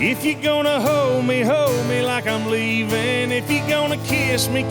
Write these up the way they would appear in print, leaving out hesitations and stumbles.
If you're gonna hold me like I'm leaving. If you're gonna kiss me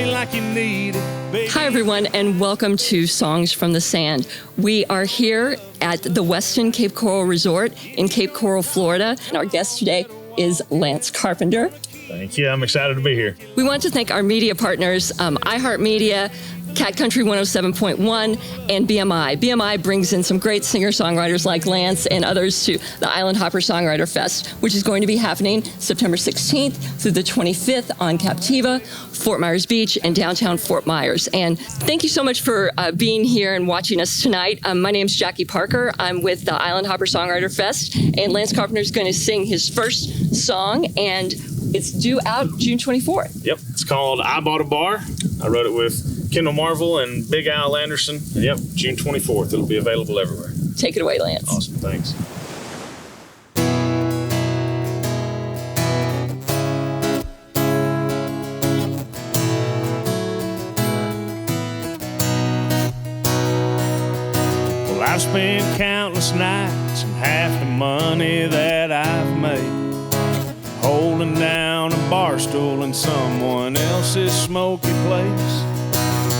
like you need it. Baby. Hi, everyone, and welcome to Songs from the Sand. We are here at the Westin Cape Coral Resort in Cape Coral, Florida. And our guest today is Lance Carpenter. Thank you. I'm excited to be here. We want to thank our media partners, iHeartMedia, Cat Country 107.1, and BMI. BMI brings in some great singer-songwriters like Lance and others to the Island Hopper Songwriter Fest, which is going to be happening September 16th through the 25th on Captiva, Fort Myers Beach, and downtown Fort Myers. And thank you so much for being here and watching us tonight. My name's Jackie Parker. I'm with the Island Hopper Songwriter Fest, and Lance Carpenter is going to sing his first song, and it's due out June 24th. Yep. It's called I Bought a Bar. I wrote it with Kendall Marvel and Big Al Anderson. And yep, June 24th. It'll be available everywhere. Take it away, Lance. Awesome. Thanks. Well, I've spent countless nights and half the money that I've made holding down a bar stool in someone else's smoky place.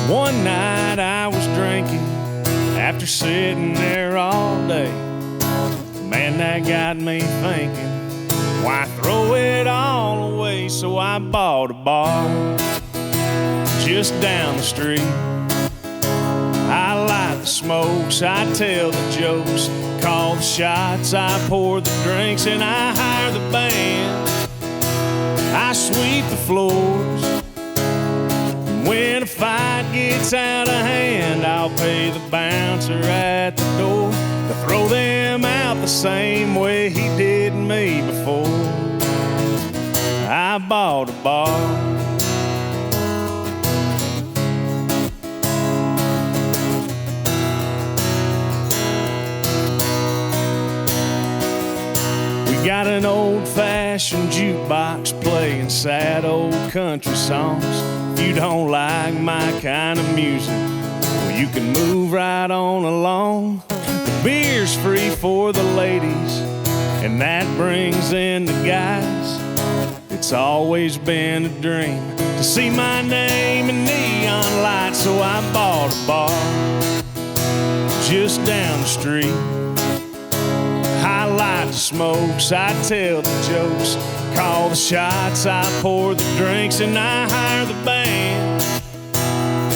One night I was drinking after sitting there all day. Man, that got me thinking, why throw it all away? So I bought a bar just down the street. I light the smokes, I tell the jokes, call the shots, I pour the drinks, and I hire the band. I sweep the floors. When a fight gets out of hand, I'll pay the bouncer at the door to throw them out the same way he did me before. I bought a bar. Got an old-fashioned jukebox playing sad old country songs. If you don't like my kind of music, well, you can move right on along. The beer's free for the ladies, and that brings in the guys. It's always been a dream to see my name in neon lights, so I bought a bar just down the street. I light the smokes, I tell the jokes, call the shots, I pour the drinks, and I hire the band.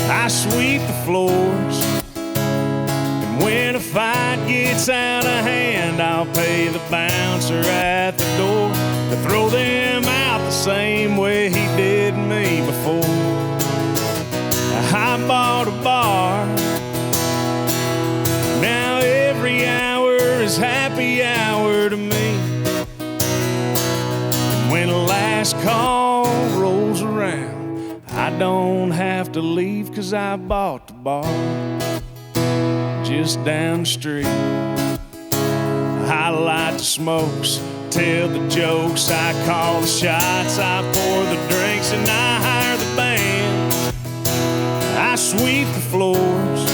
I sweep the floors, and when a fight gets out of hand, I'll pay the bouncer at the door to throw them out the same way he did me before. I bought a bar. Now every hour is happy hour to me. And when the last call rolls around, I don't have to leave, 'cause I bought the bar just down the street. I light the smokes, tell the jokes, I call the shots, I pour the drinks, and I hire the band. I sweep the floors.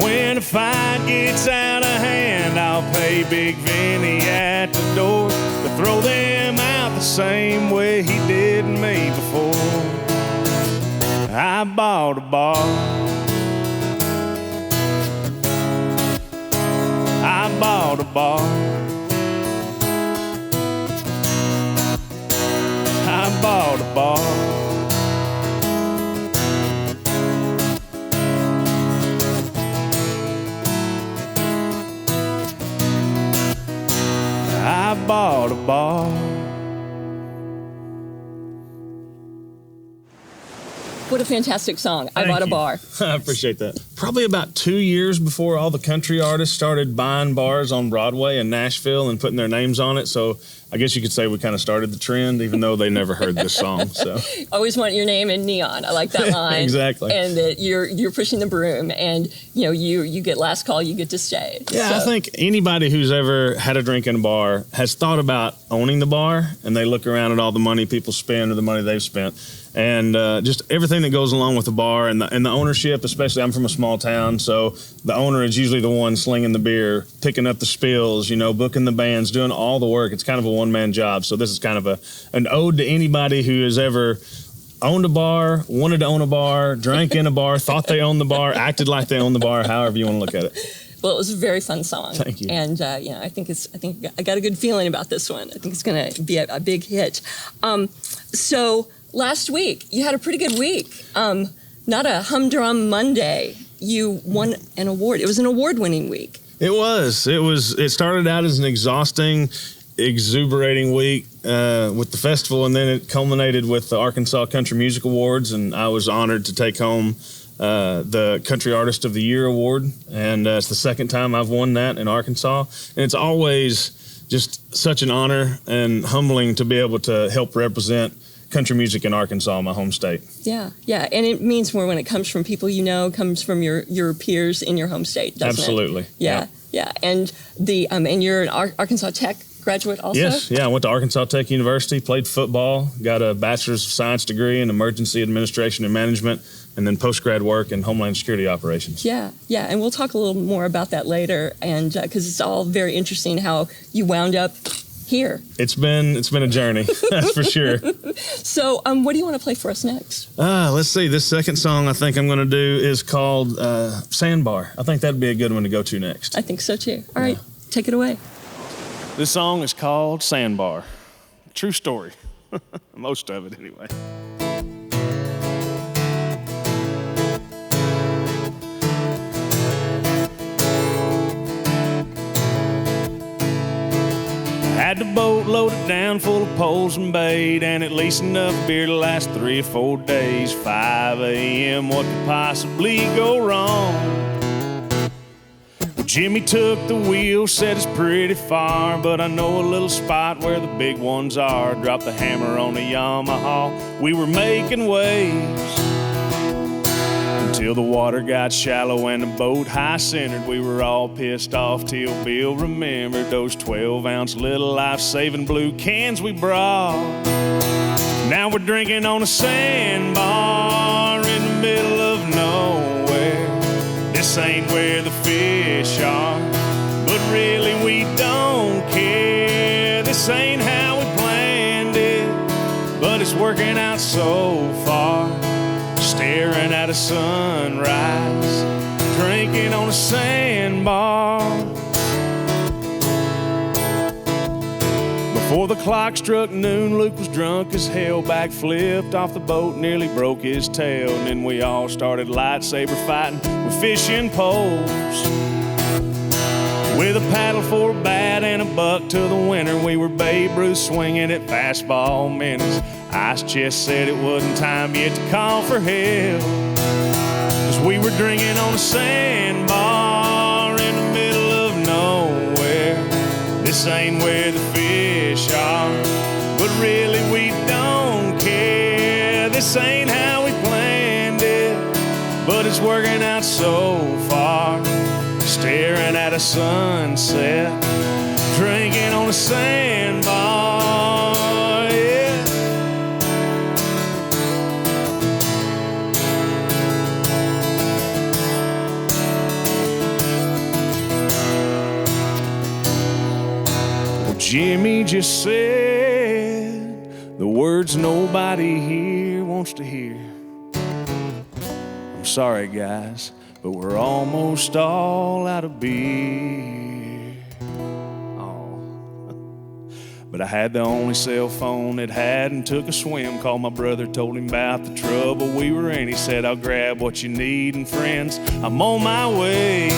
When a fight gets out of hand, I'll pay Big Vinny at the door to throw them out the same way he did me before. I bought a bar. I bought a bar. I bought a bar. I bought a bar. What a fantastic song. I bought a bar. I appreciate that. Probably about 2 years before all the country artists started buying bars on Broadway in Nashville and putting their names on it. So I guess you could say we kind of started the trend, even though they never heard this song. So always want your name in neon. I like that line. Exactly. And that you're pushing the broom, and you get last call, you get to stay. Yeah, so. I think anybody who's ever had a drink in a bar has thought about owning the bar, and they look around at all the money people spend or the money they've spent. And just everything that goes along with the bar and the ownership, especially I'm from a small small town, so the owner is usually the one slinging the beer, picking up the spills, booking the bands, doing all the work. It's kind of a one-man job. So this is kind of an ode to anybody who has ever owned a bar, wanted to own a bar, drank in a bar, thought they owned the bar, acted like they owned the bar, however you want to look at it. Well, it was a very fun song. Thank you. And I think I got a good feeling about this one. I think it's going to be a big hit. So last week you had a pretty good week. Not a humdrum Monday. You won an award. It was an award-winning week. It was. It started out as an exhausting, exuberating week with the festival, and then it culminated with the Arkansas Country Music Awards, and I was honored to take home the Country Artist of the Year award, and it's the second time I've won that in Arkansas, and it's always just such an honor and humbling to be able to help represent country music in Arkansas, my home state. Yeah, and it means more when it comes from people comes from your peers in your home state, doesn't Absolutely. it? Yeah. And and you're an Arkansas Tech graduate also? Yes, I went to Arkansas Tech University, played football, got a Bachelor's of Science degree in Emergency Administration and Management, and then post-grad work in Homeland Security Operations. Yeah, and we'll talk a little more about that later, and because it's all very interesting how you wound up here. It's been a journey, that's for sure. So, what do you want to play for us next? Let's see. This second song I think I'm going to do is called Sandbar. I think that'd be a good one to go to next. I think so too. All right, take it away. This song is called Sandbar. True story. Most of it, anyway. Had the boat loaded down full of poles and bait, and at least enough beer to last 3 or 4 days. 5 a.m., what could possibly go wrong? Well, Jimmy took the wheel, said it's pretty far, but I know a little spot where the big ones are. Dropped the hammer on the Yamaha, we were making waves until the water got shallow and the boat high-centered. We were all pissed off till Bill remembered those 12-ounce little life-saving blue cans we brought. Now we're drinking on a sandbar in the middle of nowhere. This ain't where the fish are, but really we don't care. This ain't how we planned it, but it's working out so far. Staring at a sunrise, drinking on a sandbar. Before the clock struck noon, Luke was drunk as hell, backflipped off the boat, nearly broke his tail. And then we all started lightsaber fighting with fishing poles. With a paddle for a bat and a buck to the winner, we were Babe Ruth swinging at fastball minutes. Ice Chest said it wasn't time yet to call for help, 'cause we were drinking on a sandbar in the middle of nowhere. This ain't where the fish are, but really we don't care. This ain't how we planned it, but it's working out so far. Staring at a sunset, drinking on a sandbar, yeah. Well, Jimmy just said the words nobody here wants to hear. I'm sorry, guys, but we're almost all out of beer. Oh. But I had the only cell phone it had and took a swim. Called my brother, told him about the trouble we were in. He said, I'll grab what you need, and friends, I'm on my way.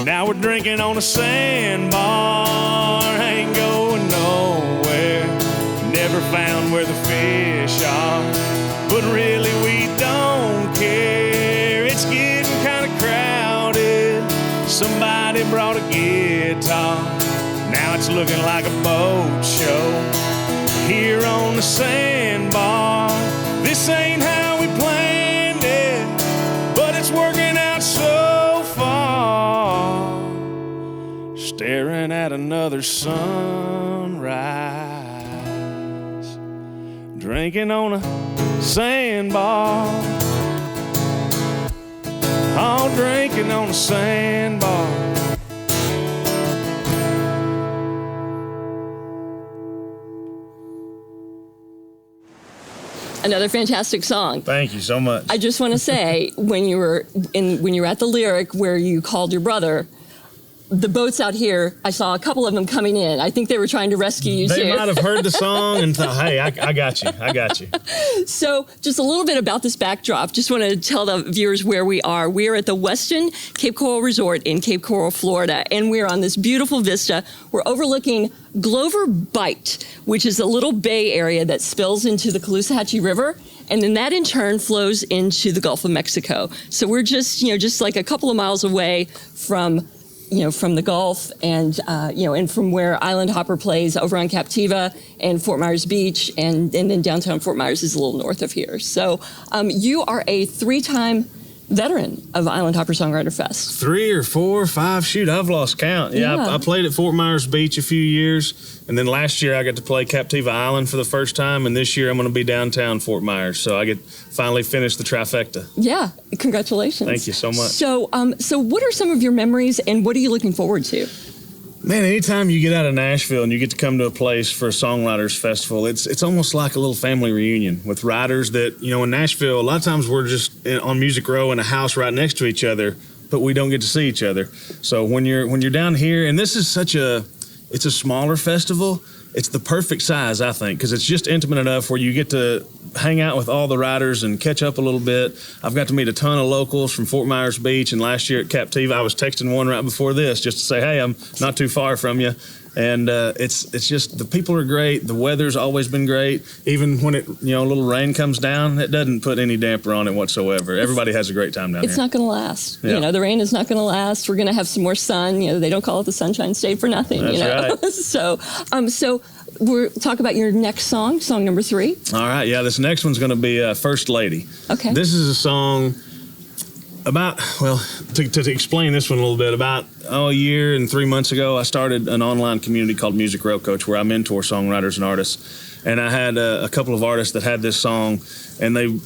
Now we're drinking on a sandbar, ain't going nowhere. Never found where the fish are, but really we don't care. It's getting kind of crowded. Somebody brought a guitar. Now it's looking like a boat show here on the sandbar. This ain't how we planned it, but it's working out so far. Staring at another sunrise, drinking on a sandbar. all drinking on a sandbar. Another fantastic song. Thank you so much. I just want to say, when you were at the lyric where you called your brother, the boats out here, I saw a couple of them coming in. I think they were trying to rescue you too. They might have heard the song and thought, hey, I got you. I got you. So just a little bit about this backdrop. Just want to tell the viewers where we are. We are at the Westin Cape Coral Resort in Cape Coral, Florida, and we're on this beautiful vista. We're overlooking Glover Bight, which is a little bay area that spills into the Caloosahatchee River, and then that in turn flows into the Gulf of Mexico. So we're just like a couple of miles away from the Gulf and, and from where Island Hopper plays over on Captiva and Fort Myers Beach, and then downtown Fort Myers is a little north of here. So you are a 3-time veteran of Island Hopper Songwriter Fest. 3 or 4 or 5, shoot, I've lost count. Yeah. I played at Fort Myers Beach a few years, and then last year I got to play Captiva Island for the first time, and this year I'm going to be downtown Fort Myers, so I get finally finish the trifecta. Yeah, congratulations. Thank you so much. So what are some of your memories, and what are you looking forward to? Man, anytime you get out of Nashville and you get to come to a place for a songwriters festival, it's almost like a little family reunion with writers that, in Nashville, a lot of times we're just on Music Row in a house right next to each other, but we don't get to see each other. So when you're down here, and this is it's a smaller festival, it's the perfect size, I think, because it's just intimate enough where you get to hang out with all the writers and catch up a little bit. I've got to meet a ton of locals from Fort Myers Beach, and last year at Captiva, I was texting one right before this just to say, hey, I'm not too far from you. And it's just, the people are great. The weather's always been great. Even when a little rain comes down, it doesn't put any damper on it whatsoever. Everybody has a great time down here. It's not going to last. Yeah. The rain is not going to last. We're going to have some more sun. They don't call it the Sunshine State for nothing. That's right. So we'll talk about your next song number 3. All right. Yeah, this next one's going to be First Lady. Okay. This is a song about, to explain this one a little bit, about a year and 3 months ago, I started an online community called Music Row Coach, where I mentor songwriters and artists. And I had a couple of artists that had this song, and they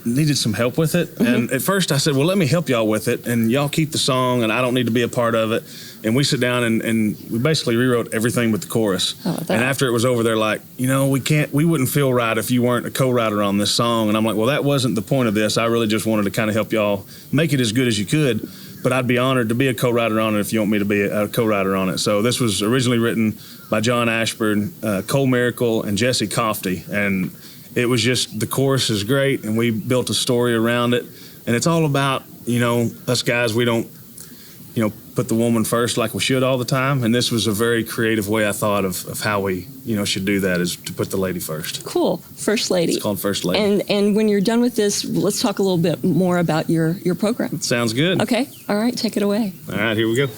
needed some help with it. Mm-hmm. And at first I said, well, let me help y'all with it, and y'all keep the song, and I don't need to be a part of it. And we sit down and we basically rewrote everything but the chorus. And after it was over, they're like, we wouldn't feel right if you weren't a co-writer on this song. And I'm like, well, that wasn't the point of this. I really just wanted to kind of help y'all make it as good as you could. But I'd be honored to be a co-writer on it if you want me to be a co-writer on it. So this was originally written by John Ashburn, Cole Miracle, and Jesse Cofty. And it was just, the chorus is great, and we built a story around it. And it's all about, us guys, we don't, put the woman first like we should all the time. And this was a very creative way, I thought, of how we, should do that, is to put the lady first. Cool. First Lady. It's called First Lady. And when you're done with this, let's talk a little bit more about your program. Sounds good. Okay. All right. Take it away. All right. Here we go.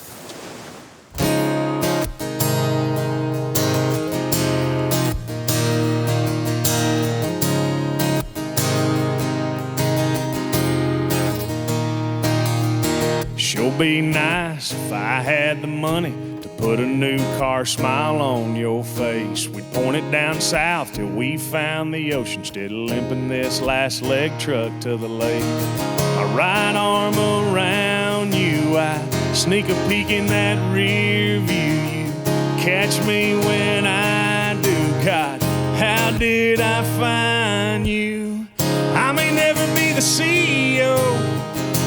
Sure be nice if I had the money to put a new car smile on your face. We'd point it down south till we found the ocean, instead of limping this last leg truck to the lake. My right arm around you, I sneak a peek in that rear view. You catch me when I do. God, how did I find you? I may never be the CEO,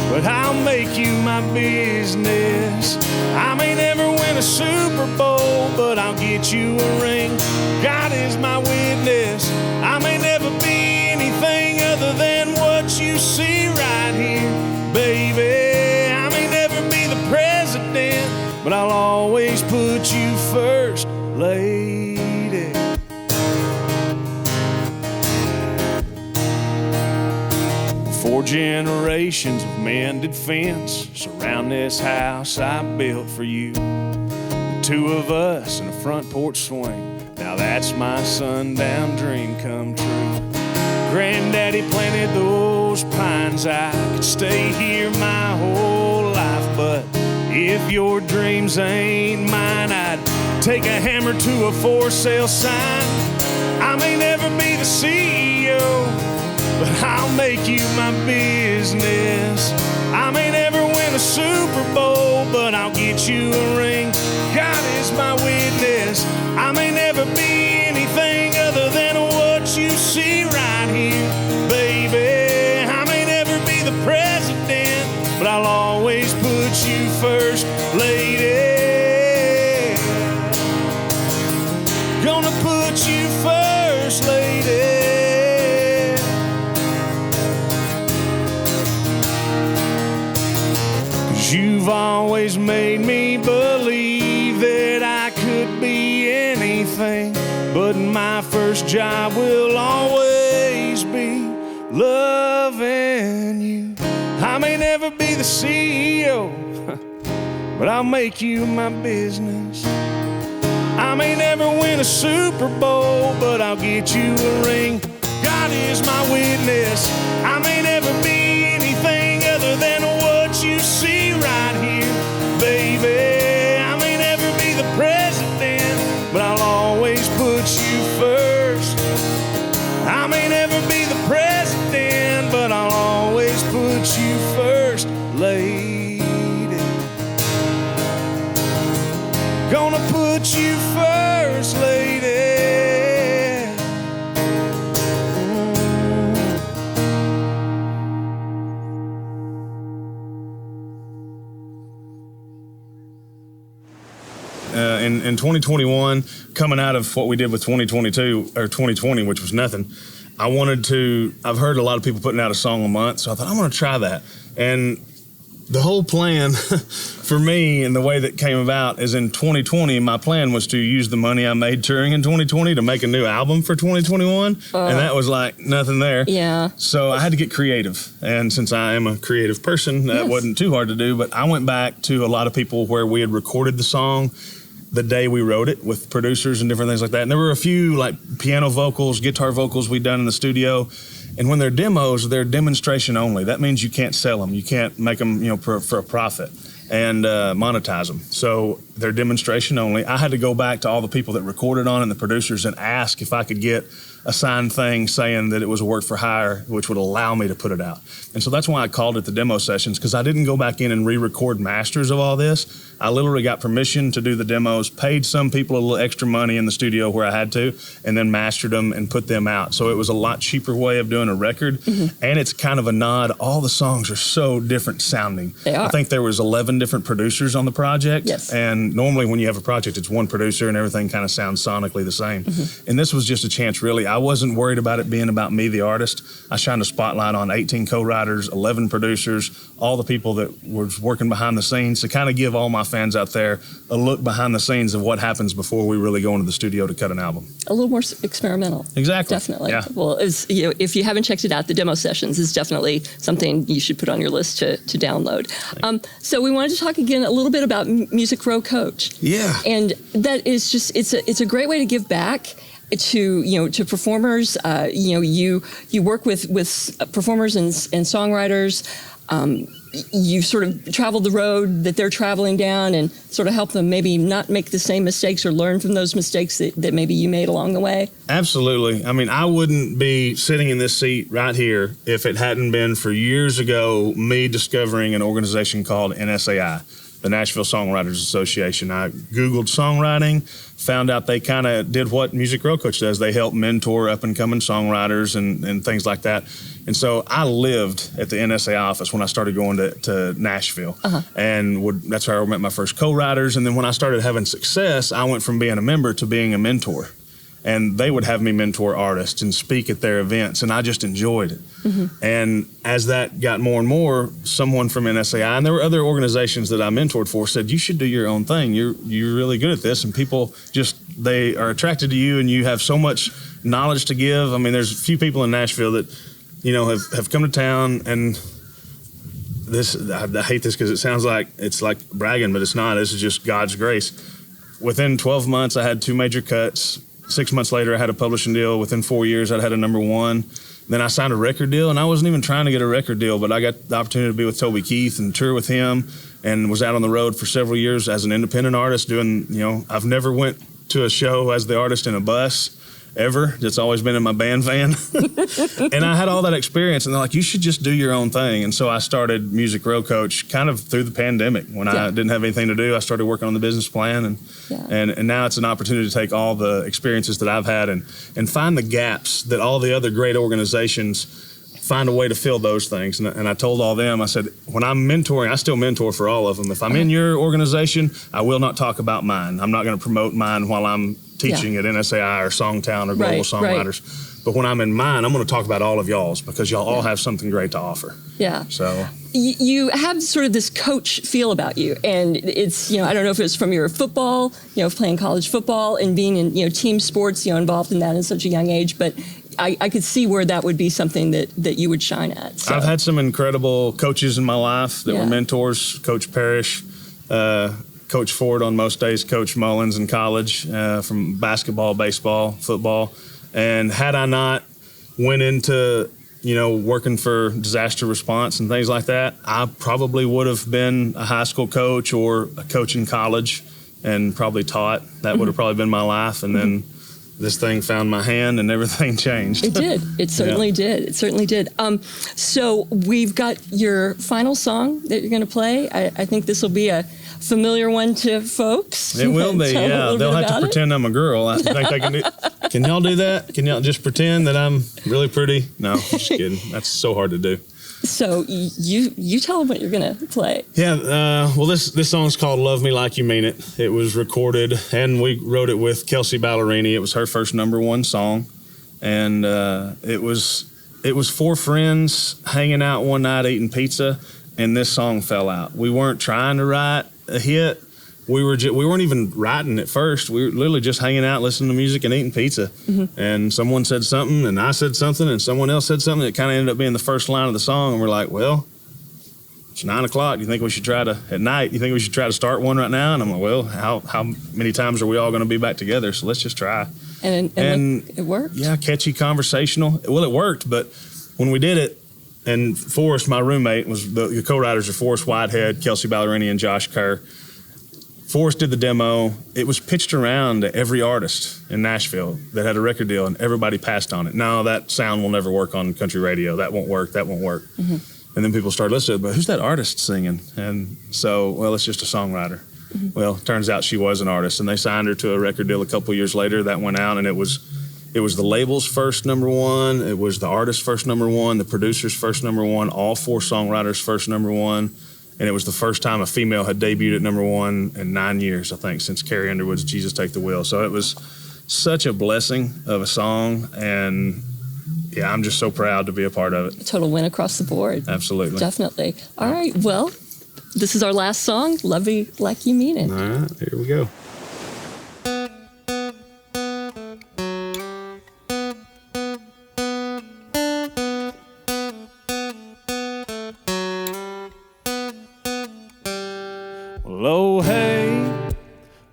but I'll make you my business. I may never win a Super Bowl, but I'll get you a ring. God is my witness. I may never be anything other than what you see right here, baby. I may never be the president, but I'll always put you first, lady. 4 generations of mended fence surround this house I built for you. The 2 of us in a front porch swing, now that's my sundown dream come true. Granddaddy planted those pines, I could stay here my whole life, but if your dreams ain't mine, I'd take a hammer to a for sale sign. I may never be the CEO, but I'll make you my business. I may never win a Super Bowl, but I'll get you a ring. God is my witness. I may never be anything other than what you see right here, baby. I may never be the president, but I'll always put you first, lady. Gonna put you first, lady. 'Cause you've always made me believe that I could be anything, but my first job will always be loving you. I may never be the CEO, but I'll make you my business. I may never win a Super Bowl, but I'll get you a ring. God is my witness. I may never be anything other than what you see right here, baby. I may never be the president, but I'll always put you first. I may never be the president, but I'll always put you first, lady. Gonna put you first, lady. In 2021, coming out of what we did with 2022 or 2020, which was nothing, I've heard a lot of people putting out a song a month, so I thought, I'm going to try that. And the whole plan for me and the way that came about is in 2020, my plan was to use the money I made touring in 2020 to make a new album for 2021. And that was like nothing there. Yeah. So I had to get creative. And since I am a creative person, that wasn't too hard to do. But I went back to a lot of people where we had recorded the song the day we wrote it with producers and different things like that. And there were a few like piano vocals, guitar vocals we'd done in the studio. And when they're demos, they're demonstration only. That means you can't sell them. You can't make them, for a profit and monetize them. So they're demonstration only. I had to go back to all the people that recorded on it and the producers and ask if I could get a signed thing saying that it was a work for hire, which would allow me to put it out. And so that's why I called it the demo sessions, because I didn't go back in and re-record masters of all this. I literally got permission to do the demos, paid some people a little extra money in the studio where I had to, and then mastered them and put them out. So it was a lot cheaper way of doing a record. Mm-hmm. And it's kind of a nod. All the songs are so different sounding. They are. I think there was 11 different producers on the project. Yes. And normally when you have a project, it's one producer and everything kind of sounds sonically the same. Mm-hmm. And this was just a chance, really. I wasn't worried about it being about me, the artist. I shined a spotlight on 18 co-writers, 11 producers, all the people that were working behind the scenes to kind of give all my fans out there a look behind the scenes of what happens before we really go into the studio to cut an album. A little more experimental. Exactly. Definitely. Yeah. Well, if you haven't checked it out, the demo sessions is definitely something you should put on your list to download. So we wanted to talk again a little bit about Music Row Coach. Yeah. And that is just, it's a great way to give back to performers. You work with performers and songwriters. You've sort of traveled the road that they're traveling down and sort of help them maybe not make the same mistakes or learn from those mistakes that maybe you made along the way. Absolutely. I mean, I wouldn't be sitting in this seat right here if it hadn't been for years ago me discovering an organization called NSAI, the Nashville Songwriters Association. I Googled songwriting, found out they kind of did what Music Row Coach does. They help mentor up-and-coming songwriters and things like that. And so I lived at the NSA office when I started going to Nashville. Uh-huh. And that's where I met my first co-writers. And then when I started having success, I went from being a member to being a mentor. And they would have me mentor artists and speak at their events, and I just enjoyed it. Mm-hmm. And as that got more and more, someone from NSAI, and there were other organizations that I mentored for, said, you should do your own thing. You're really good at this, and people they are attracted to you, and you have so much knowledge to give. I mean, there's a few people in Nashville that, have come to town, and I hate this because it sounds like it's like bragging, but it's not. This is just God's grace. Within 12 months, I had 2 major cuts. 6 months later, I had a publishing deal. Within 4 years, I'd had a #1. Then I signed a record deal, and I wasn't even trying to get a record deal, but I got the opportunity to be with Toby Keith and tour with him, and was out on the road for several years as an independent artist doing, I've never went to a show as the artist in a bus, ever. It's always been in my band van. And I had all that experience, and they're like, you should just do your own thing. And so I started Music Row Coach kind of through the pandemic. When I didn't have anything to do, I started working on the business plan, and now it's an opportunity to take all the experiences that I've had and find the gaps that all the other great organizations find a way to fill those things. And I told all them, I said, when I'm mentoring, I still mentor for all of them. If I'm in your organization, I will not talk about mine. I'm not going to promote mine while I'm teaching at NSAI or Songtown or Global Songwriters. But when I'm in mine, I'm going to talk about all of y'all's, because y'all all have something great to offer. Yeah. So you have sort of this coach feel about you, and it's, I don't know if it was from your football, playing college football and being in, team sports, involved in that at such a young age, but I could see where that would be something that you would shine at. So. I've had some incredible coaches in my life that were mentors. Coach Parrish, Coach Ford on most days, Coach Mullins in college, from basketball, baseball, football. And had I not went into, working for disaster response and things like that, I probably would have been a high school coach or a coach in college and probably taught. That would have probably been my life. And then this thing found my hand and everything changed. It did. It certainly did. It certainly did. So we've got your final song that you're going to play. I think this will be a familiar one to folks. It will be, yeah. They'll have to pretend I'm a girl. I think they can do. Can y'all do that? Can y'all just pretend that I'm really pretty? No, I'm just kidding. That's so hard to do. So you tell them what you're going to play. Yeah, well, this song's called Love Me Like You Mean It. It was recorded, and we wrote it with Kelsey Ballerini. It was her first #1 song, and it was 4 friends hanging out one night eating pizza, and this song fell out. We weren't trying to write a hit. We weren't even writing at first. We were literally just hanging out, listening to music and eating pizza. And someone said something, and I said something, and someone else said something. It kind of ended up being the first line of the song, and we're like, well, it's 9 o'clock. You think we should try to, at night, you think we should try to start one right now? And I'm like, well, how many times are we all going to be back together? So let's just try. And it worked? Yeah, catchy, conversational. Well, it worked, but when we did it, and Forrest, my roommate, was the co-writers are Forrest Whitehead, Kelsey Ballerini, and Josh Kerr. Forrest did the demo. It was pitched around to every artist in Nashville that had a record deal, and everybody passed on it. No, that sound will never work on country radio. That won't work. That won't work. And then people started listening, but who's that artist singing? And so, well, it's just a songwriter. Well, turns out she was an artist, and they signed her to a record deal a couple years later. That went out, and it was the label's first #1. It was the artist's first #1, the producer's first #1, all 4 songwriters' first #1. And it was the first time a female had debuted at #1 in 9 years, I think, since Carrie Underwood's Jesus Take the Wheel. So it was such a blessing of a song. And, yeah, I'm just so proud to be a part of it. A total win across the board. Absolutely. Definitely. All right, well, this is our last song, Love Me Like You Mean It. All right, here we go. Oh, hey,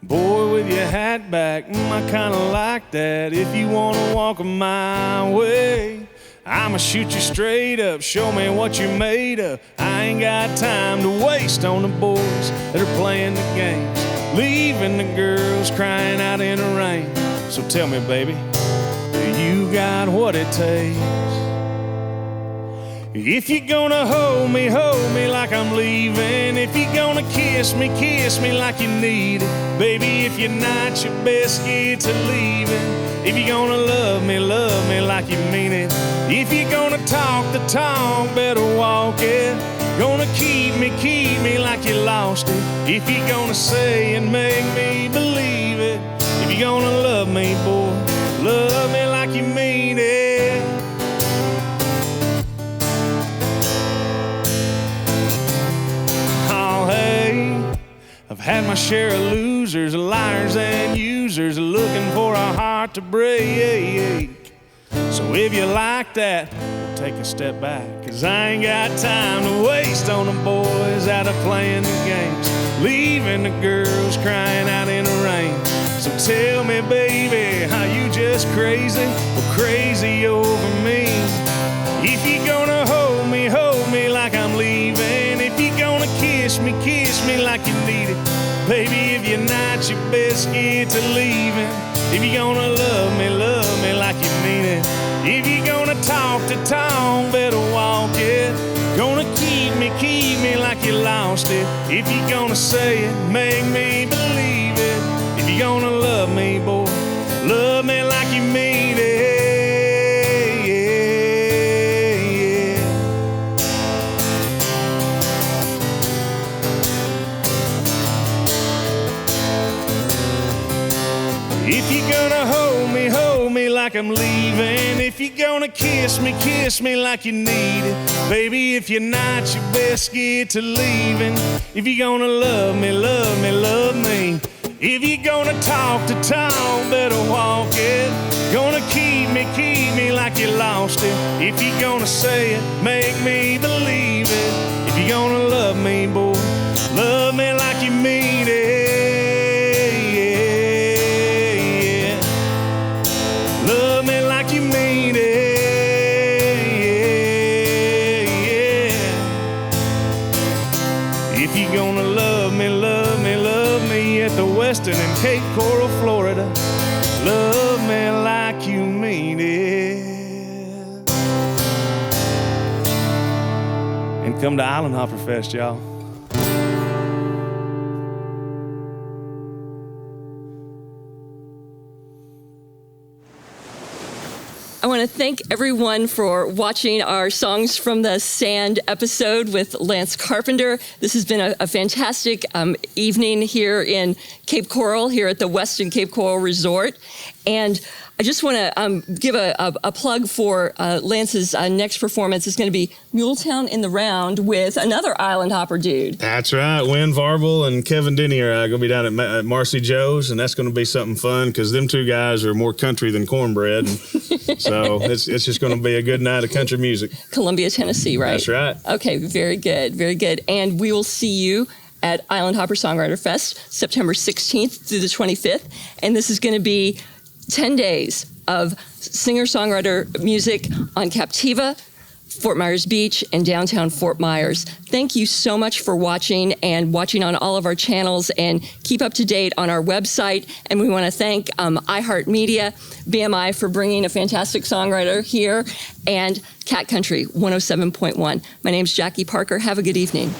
boy with your hat back, I kinda like that. If you wanna walk my way, I'ma shoot you straight up, show me what you're made of. I ain't got time to waste on the boys that are playing the games, leaving the girls crying out in the rain. So tell me, baby, do you got what it takes? If you're gonna hold me like I'm leaving. If you're gonna kiss me like you need it. Baby, if you're not your best, get to leaving. If you're gonna love me like you mean it. If you're gonna talk the talk, better walk it. Gonna keep me like you lost it. If you're gonna say and make me believe it. If you're gonna love me, boy, love me like you mean it. I've had my share of losers, liars and users, looking for a heart to break. So if you like that, take a step back, 'cause I ain't got time to waste on the boys out of playing the games, leaving the girls crying out in the rain. So tell me, baby, how you just crazy or crazy over me? If you're gonna hold me like I'm leaving. If you're gonna kiss me like you need it. Baby, if you're not your best, get to leaving. If you're gonna love me like you mean it. If you're gonna talk the town, better walk it. Gonna keep me like you lost it. If you're gonna say it, make me believe it. If you're gonna love me, boy, love me like you mean it. If you're gonna hold me like I'm leaving. If you're gonna kiss me like you need it. Baby, if you're not, you best get to leaving. If you're gonna love me. If you're gonna talk the town, better walk it. Gonna keep me like you lost it. If you're gonna say it, make me believe it. If you're gonna love me, boy, love me like you mean it. Love me like you mean it. If you're gonna love me at the Westin Cape Coral, Florida. Love me like you mean it. And come to Island Hopper Fest, y'all. I want to thank everyone for watching our Songs from the Sand episode with Lance Carpenter. This has been a fantastic evening here in Cape Coral, here at the Westin Cape Coral Resort. And I just want to give a plug for Lance's next performance. It's going to be Muletown in the Round with another Island Hopper dude. That's right. Wynn Varble and Kevin Denny are going to be down at Marcy Joe's, and that's going to be something fun because them two guys are more country than cornbread. So it's just going to be a good night of country music. Columbia, Tennessee, right? That's right. Okay, very good, very good. And we will see you at Island Hopper Songwriter Fest, September 16th through the 25th. And this is going to be 10 days of singer-songwriter music on Captiva, Fort Myers Beach, and downtown Fort Myers. Thank you so much for watching and watching on all of our channels, and keep up to date on our website. And we want to thank iHeartMedia, BMI for bringing a fantastic songwriter here, and Cat Country 107.1. My name's Jackie Parker. Have a good evening.